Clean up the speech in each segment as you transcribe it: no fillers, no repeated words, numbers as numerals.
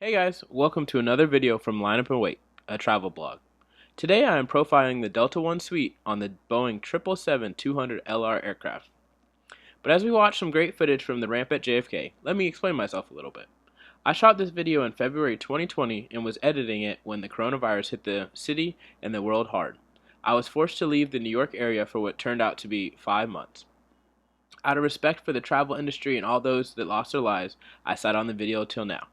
Hey guys, welcome to another video from Line Up and Wait, a travel blog. Today I am profiling the Delta One suite on the Boeing 777-200LR aircraft. But as we watch some great footage from the ramp at JFK, let me explain myself a little bit. I shot this video in February 2020 and was editing it when the coronavirus hit the city and the world hard. I was forced to leave the New York area for what turned out to be 5 months. Out of respect for the travel industry and all those that lost their lives, I sat on the video till now.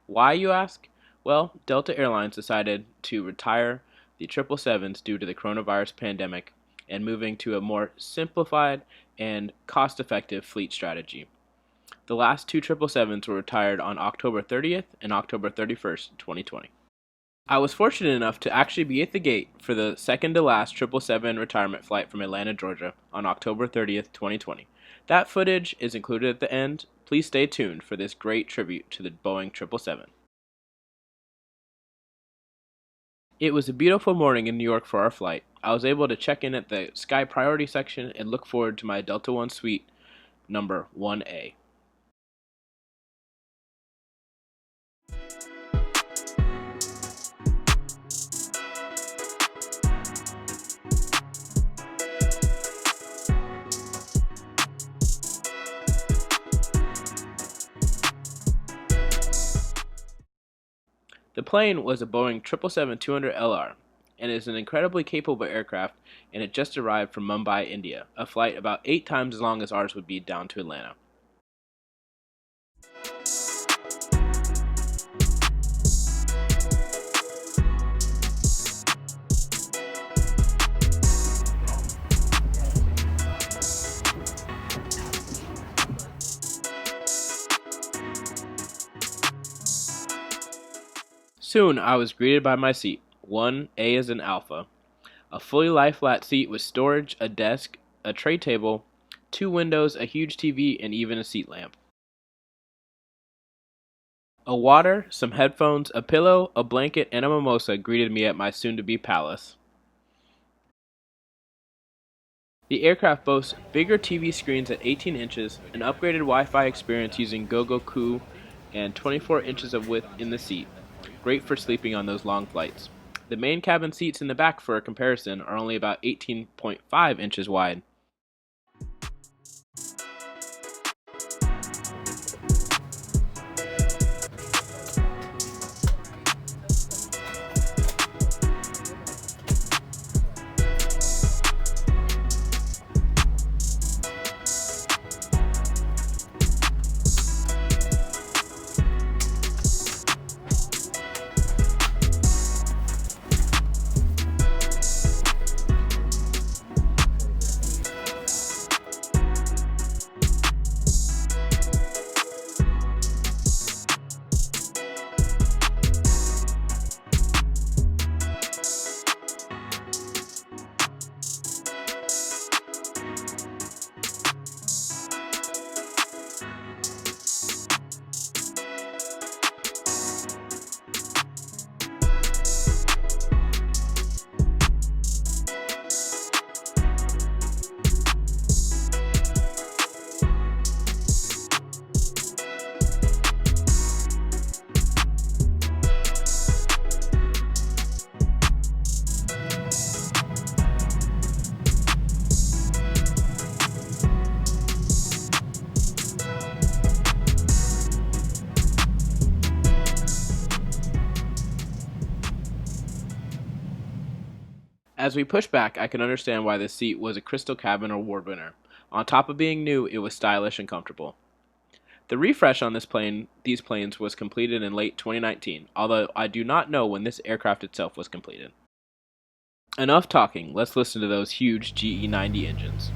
Why, you ask? Well, Delta Airlines decided to retire the 777s due to the coronavirus pandemic and moving to a more simplified and cost-effective fleet strategy. The last two 777s were retired on October 30th and October 31st, 2020. I was fortunate enough to actually be at the gate for the second to last 777 retirement flight from Atlanta, Georgia on October 30th, 2020. That footage is included at the end. Please stay tuned for this great tribute to the Boeing 777. It was a beautiful morning in New York for our flight. I was able to check in at the Sky Priority section and look forward to my Delta One suite number 1A. The plane was a Boeing 777-200LR and is an incredibly capable aircraft, and it just arrived from Mumbai, India, a flight about 8 times as long as ours would be down to Atlanta. Soon I was greeted by my seat, 1A as in Alpha. A fully lie-flat seat with storage, a desk, a tray table, 2 windows, a huge TV, and even a seat lamp. A water, some headphones, a pillow, a blanket, and a mimosa greeted me at my soon-to-be palace. The aircraft boasts bigger TV screens at 18 inches, an upgraded Wi-Fi experience using Gogoku, and 24 inches of width in the seat. Great for sleeping on those long flights. The main cabin seats in the back, for a comparison, are only about 18.5 inches wide. As we push back, I can understand why this seat was a Crystal Cabin Award winner. On top of being new, it was stylish and comfortable. The refresh on these planes was completed in late 2019, although I do not know when this aircraft itself was completed. Enough talking, let's listen to those huge GE90 engines.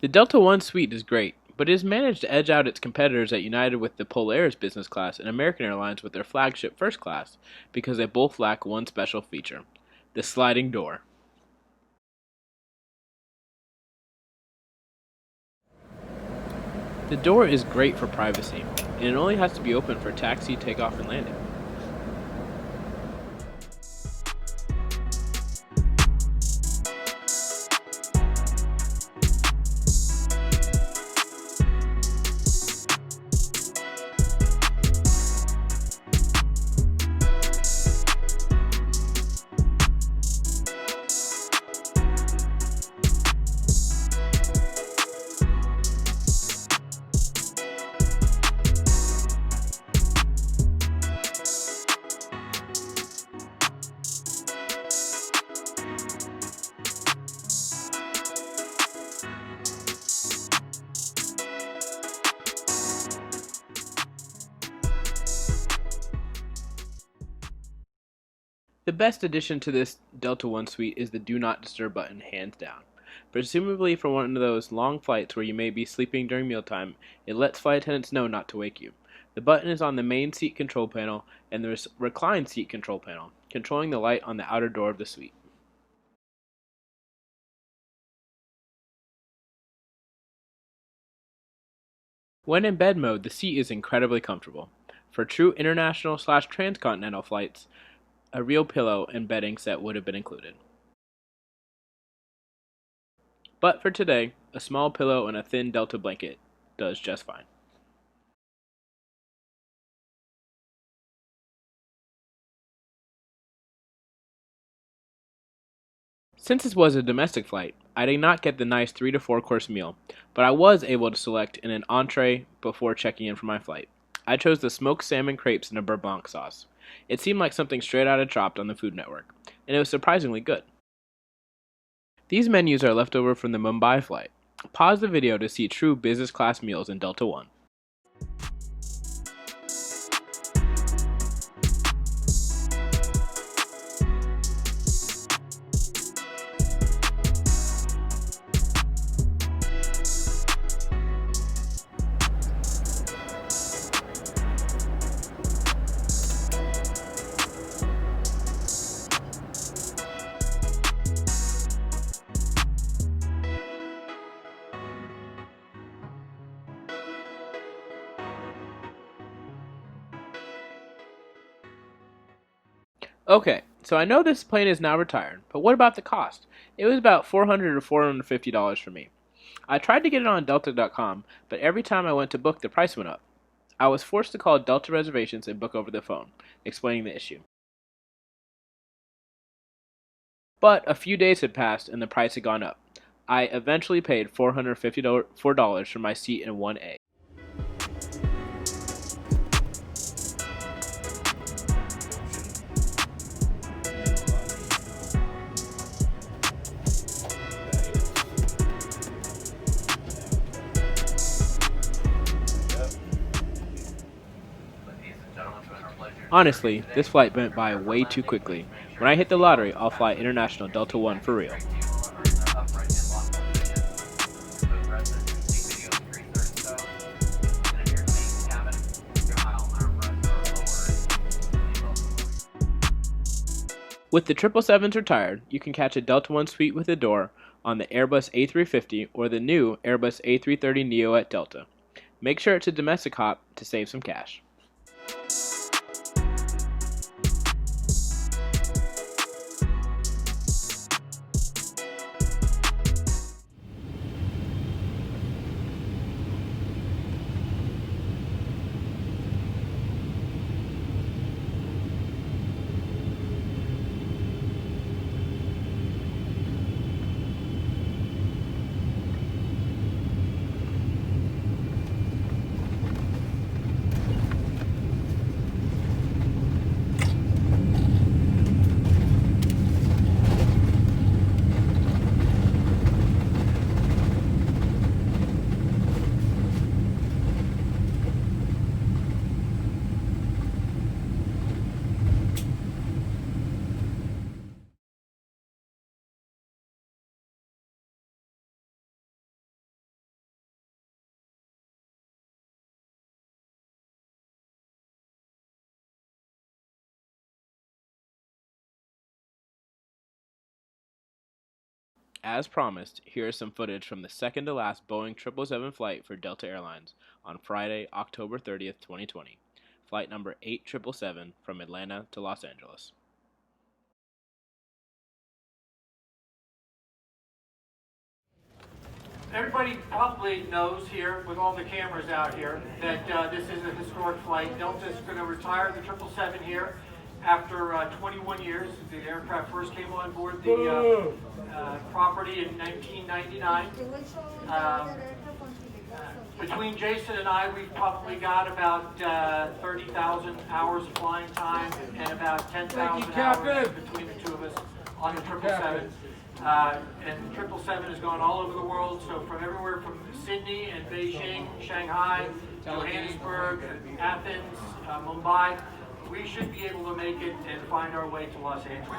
The Delta One suite is great, but it has managed to edge out its competitors at United with the Polaris business class and American Airlines with their flagship first class because they both lack one special feature: the sliding door. The door is great for privacy, and it only has to be open for taxi, takeoff, and landing. The best addition to this Delta One suite is the Do Not Disturb button, hands down. Presumably for one of those long flights where you may be sleeping during mealtime, it lets flight attendants know not to wake you. The button is on the main seat control panel and the recline seat control panel, controlling the light on the outer door of the suite. When in bed mode, the seat is incredibly comfortable. For true international/transcontinental flights, a real pillow and bedding set would have been included. But for today, a small pillow and a thin Delta blanket does just fine. Since this was a domestic flight, I did not get the nice 3 to 4 course meal, but I was able to select in an entree before checking in for my flight. I chose the smoked salmon crepes in a beurre sauce. It seemed like something straight out of Chopped on the Food Network, and it was surprisingly good. These menus are left over from the Mumbai flight. Pause the video to see true business class meals in Delta One. Okay, so I know this plane is now retired, but what about the cost? It was about $400 to $450 for me. I tried to get it on Delta.com, but every time I went to book, the price went up. I was forced to call Delta Reservations and book over the phone, explaining the issue. But a few days had passed and the price had gone up. I eventually paid $454 for my seat in 1A. Honestly, this flight went by way too quickly. When I hit the lottery, I'll fly international Delta One for real. With the 777s retired, you can catch a Delta One suite with a door on the Airbus A350 or the new Airbus A330neo at Delta. Make sure it's a domestic hop to save some cash. As promised, here is some footage from the second to last Boeing 777 flight for Delta Airlines on Friday, October 30th, 2020. Flight number 8777 from Atlanta to Los Angeles. Everybody probably knows here, with all the cameras out here, that this is a historic flight. Delta's going to retire the 777 here after 21 years. The aircraft first came on board the property in 1999. Between Jason and I, we've probably got about 30,000 hours of flying time and about 10,000 hours between the two of us on the 777. And 777 has gone all over the world, so from everywhere from Sydney and Beijing, Shanghai, Johannesburg, Athens, Mumbai. We should be able to make it and find our way to Los Angeles.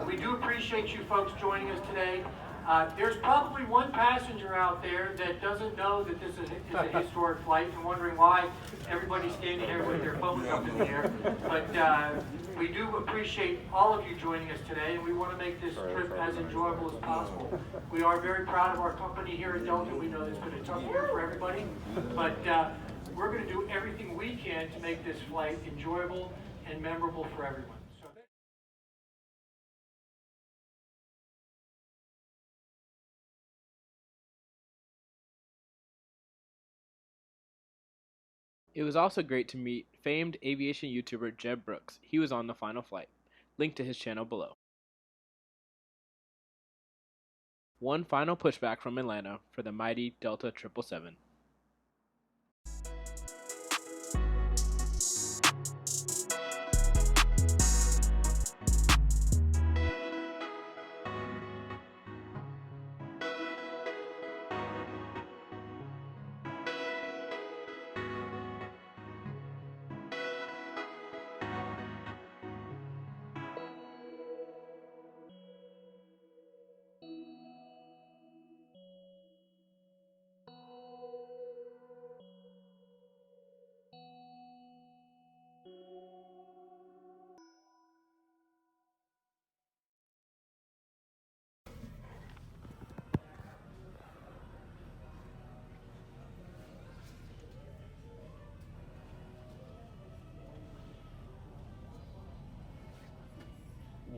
We do appreciate you folks joining us today. There's probably one passenger out there that doesn't know that this is a historic flight and wondering why everybody's standing here with their phones up in the air. But we do appreciate all of you joining us today, and we want to make this trip as enjoyable as possible. We are very proud of our company here at Delta. We know it's been a tough year for everybody, but we're going to do everything we can to make this flight enjoyable and memorable for everyone. It was also great to meet famed aviation YouTuber Jeb Brooks. He was on the final flight. Link to his channel below. One final pushback from Atlanta for the mighty Delta 777.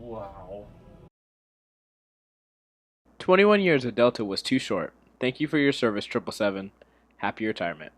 Wow. 21 years at Delta was too short. Thank you for your service, 777. Happy retirement.